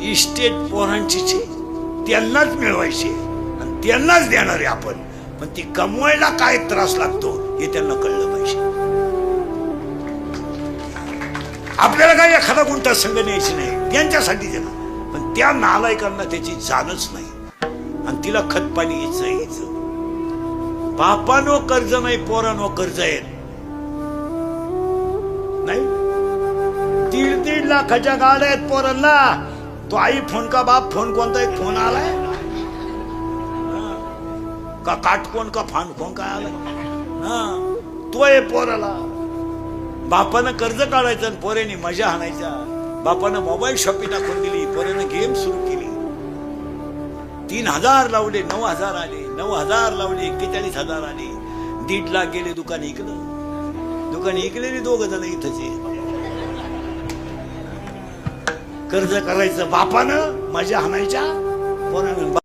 Estate पोरांचीच आहे, त्यांनाच मिळवायचे आणि त्यांनाच देणारे आपण. पण ती कमवायला काय त्रास लागतो हे त्यांना कळलं पाहिजे. आपल्याला काय एखादा गुंठा संघ न्यायची नाही, त्यांच्यासाठी देणार. पण त्या नालायकांना त्याची जाणच नाही आणि तिला खतपाणी यायचं. बापानो कर्ज नाही, पोरानो कर्ज आहे नाही. 1.5 लाखाच्या गाड्या आहेत पोरांना. तो आई फोन का बाप फोन, कोणता एक फोन आलाय का काटकोण का फान फोन काय आलाय तो आहे पोराला. बापानं कर्ज काढायचं आणि पोरेने मजा आणायच्या. बापानं मोबाईल शॉपिंग टाकून दिली, पोरेनं गेम सुरू केली. 3,000 लावले, 9,000 आले, 9,000 लावले, 41,000 आले. 1.5 लाख गेले. दुकान इकलं. दुकान इकलेली 2 जण इथंच. कर्ज करायचं बापानं, मजा आणायच्या पोरानं.